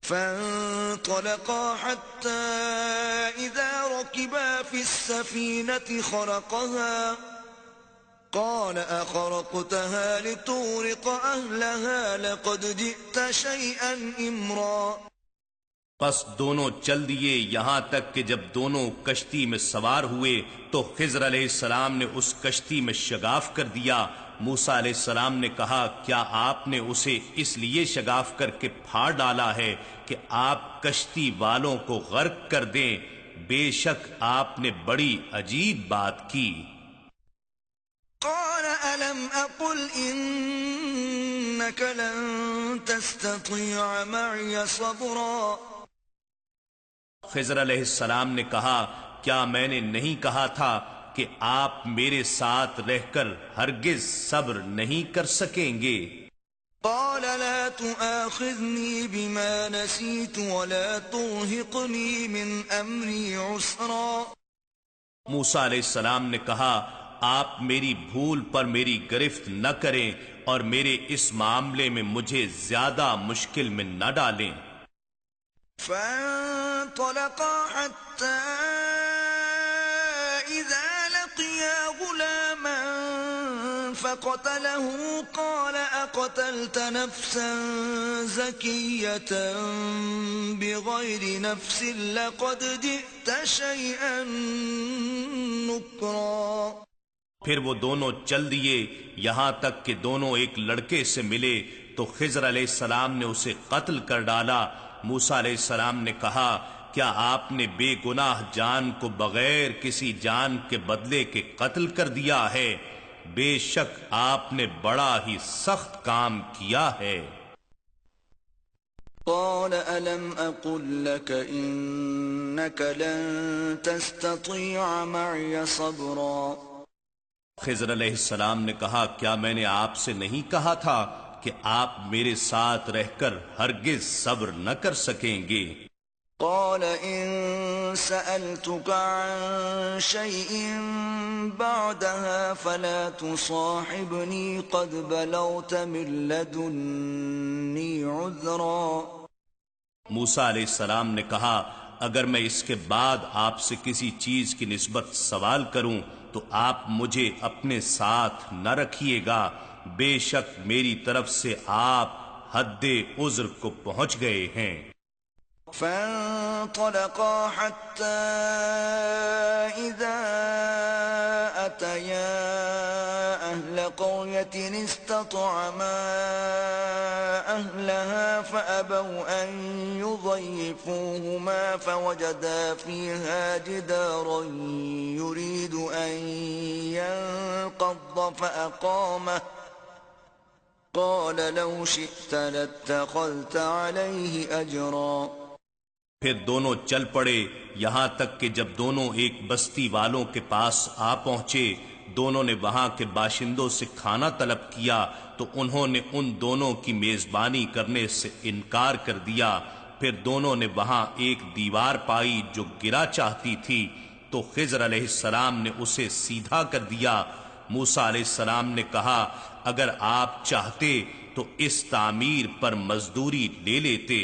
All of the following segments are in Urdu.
فانطلقا حتى إذا ركبا في السفينة خرقها قال أخرقتها لتغرق أهلها لقد جئت شيئا إمرا۔ پس دونوں چل دیے یہاں تک کہ جب دونوں کشتی میں سوار ہوئے تو خضر علیہ السلام نے اس کشتی میں شگاف کر دیا۔ موسیٰ علیہ السلام نے کہا کیا آپ نے اسے اس لیے شگاف کر کے پھاڑ ڈالا ہے کہ آپ کشتی والوں کو غرق کر دیں؟ بے شک آپ نے بڑی عجیب بات کی۔ قال ألم أقل إنك لن تستطيع معي صبرا۔ خضر علیہ السلام نے کہا کیا میں نے نہیں کہا تھا کہ آپ میرے ساتھ رہ کر ہرگز صبر نہیں کر سکیں گے؟ قال لا تؤاخذني بما نسيت ولا ترهقني من أمري عسرا۔ موسیٰ علیہ السلام نے کہا آپ میری بھول پر میری گرفت نہ کریں اور میرے اس معاملے میں مجھے زیادہ مشکل میں نہ ڈالیں۔ فانطلقا حتى إذا لقيا غلاما فقتله قال أقتلت نفسا زكية بغير نفس لقد جئت شيئا نكرا۔ پھر وہ دونوں چل دیے یہاں تک کہ دونوں ایک لڑکے سے ملے تو خضر علیہ السلام نے اسے قتل کر ڈالا۔ موسیٰ علیہ السلام نے کہا کیا آپ نے بے گناہ جان کو بغیر کسی جان کے بدلے کے قتل کر دیا ہے؟ بے شک آپ نے بڑا ہی سخت کام کیا ہے۔ قال ألم أقل لك إنك لن تستطيع معي صبرا۔ خضر علیہ السلام نے کہا کیا میں نے آپ سے نہیں کہا تھا کہ آپ میرے ساتھ رہ کر ہرگز صبر نہ کر سکیں گے؟ قال إن سألتك عن شيء بعدها فلا تصاحبني قد بلغت من لدني عذرا۔ موسیٰ علیہ السلام نے کہا اگر میں اس کے بعد آپ سے کسی چیز کی نسبت سوال کروں تو آپ مجھے اپنے ساتھ نہ رکھیے گا، بے شک میری طرف سے آپ حد عذر کو پہنچ گئے ہیں۔ فانطلقا حتى إذا أتيا أهل قرية استطعما أهلها فأبوا أن يضيفوهما فوجدا فيها جدارا يريد أن ينقض فأقامه قال لو شئت لاتخذت عليه أجرا۔ پھر دونوں چل پڑے یہاں تک کہ جب دونوں ایک بستی والوں کے پاس آ پہنچے، دونوں نے وہاں کے باشندوں سے کھانا طلب کیا تو انہوں نے ان دونوں کی میزبانی کرنے سے انکار کر دیا۔ پھر دونوں نے وہاں ایک دیوار پائی جو گرا چاہتی تھی تو خضر علیہ السلام نے اسے سیدھا کر دیا۔ موسیٰ علیہ السلام نے کہا اگر آپ چاہتے تو اس تعمیر پر مزدوری لے لیتے۔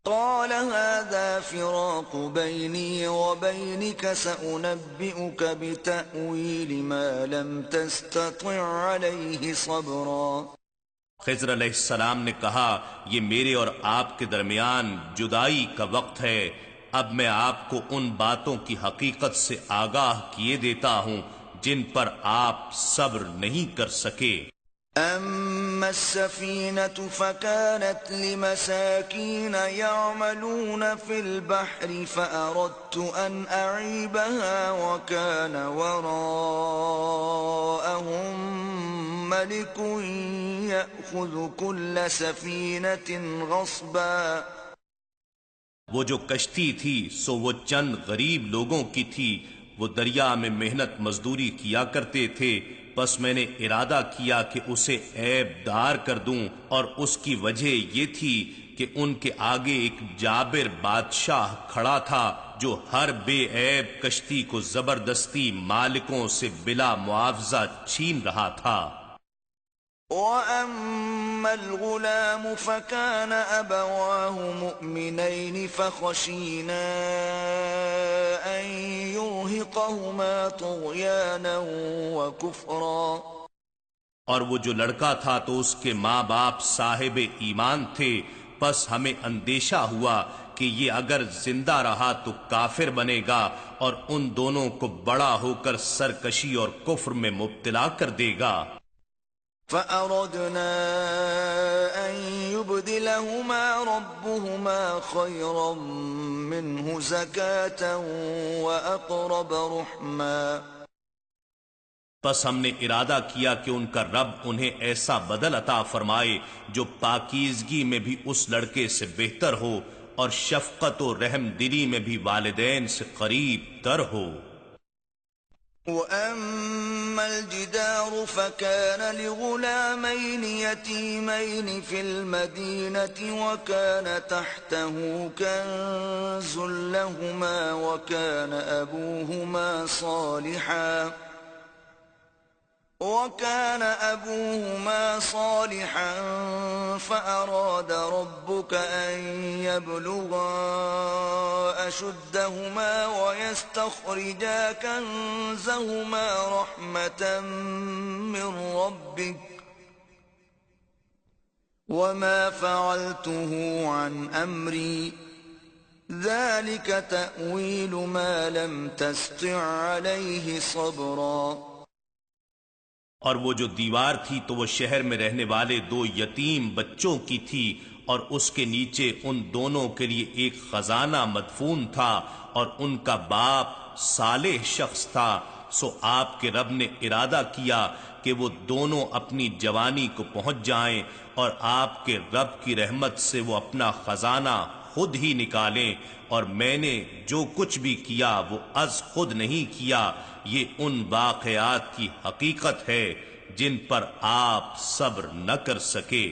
قال هذا فراق بيني وبينك سأنبئك بتأويل ما لم تستطع عليه صبرا۔ خضر علیہ السلام نے کہا یہ میرے اور آپ کے درمیان جدائی کا وقت ہے، اب میں آپ کو ان باتوں کی حقیقت سے آگاہ کیے دیتا ہوں جن پر آپ صبر نہیں کر سکے۔ أما السفينة فكانت لمساكين يعملون في البحر فأردت أن أعيبها وكان وراءهم ملك يأخذ كل سفينة غصبا۔ وہ جو کشتی تھی سو وہ چند غریب لوگوں کی تھی، وہ دریا میں محنت مزدوری کیا کرتے تھے، بس میں نے ارادہ کیا کہ اسے عیب دار کر دوں، اور اس کی وجہ یہ تھی کہ ان کے آگے ایک جابر بادشاہ کھڑا تھا جو ہر بے عیب کشتی کو زبردستی مالکوں سے بلا معاوضہ چھین رہا تھا۔ وَأَمَّا الْغُلَامُ فَكَانَ أَبَوَاهُ اثنين فخشينا أن يرهقهما طغيانا وكفرا. اور وہ جو لڑکا تھا تو اس کے ماں باپ صاحب ایمان تھے، پس ہمیں اندیشہ ہوا کہ یہ اگر زندہ رہا تو کافر بنے گا اور ان دونوں کو بڑا ہو کر سرکشی اور کفر میں مبتلا کر دے گا. فأردنا أن يبدلهما ربهما خيرا منه زكاة وأقرب رحما. پس ہم نے ارادہ کیا کہ ان کا رب انہیں ایسا بدل عطا فرمائے جو پاکیزگی میں بھی اس لڑکے سے بہتر ہو اور شفقت و رحم دلی میں بھی والدین سے قریب تر ہو. وَأَمَّا الْجِدَارُ فَكَانَ لِغُلَامَيْنِ يَتِيمَيْنِ فِي الْمَدِينَةِ وَكَانَ تَحْتَهُ كَنزٌ لَهُمَا وَكَانَ أَبُوهُمَا صَالِحًا فَأَرَادَ رَبُّكَ أَن يَبْلُغَا أَشُدَّهُمَا وَيَسْتَخْرِجَا كَنزَهُمَا رَحْمَةً مِّن رَّبِّكَ وَمَا فَعَلْتُهُ عَنْ أَمْرِي ذَلِكَ تَأْوِيلُ مَا لَمْ تَسْطِع عَلَيْهِ صَبْرًا. اور وہ جو دیوار تھی تو وہ شہر میں رہنے والے 2 یتیم بچوں کی تھی، اور اس کے نیچے ان دونوں کے لیے ایک خزانہ مدفون تھا، اور ان کا باپ صالح شخص تھا. سو آپ کے رب نے ارادہ کیا کہ وہ دونوں اپنی جوانی کو پہنچ جائیں، اور آپ کے رب کی رحمت سے وہ اپنا خزانہ خود ہی نکالیں. اور میں نے جو کچھ بھی کیا وہ از خود نہیں کیا، یہ ان واقعات کی حقیقت ہے جن پر آپ صبر نہ کر سکے.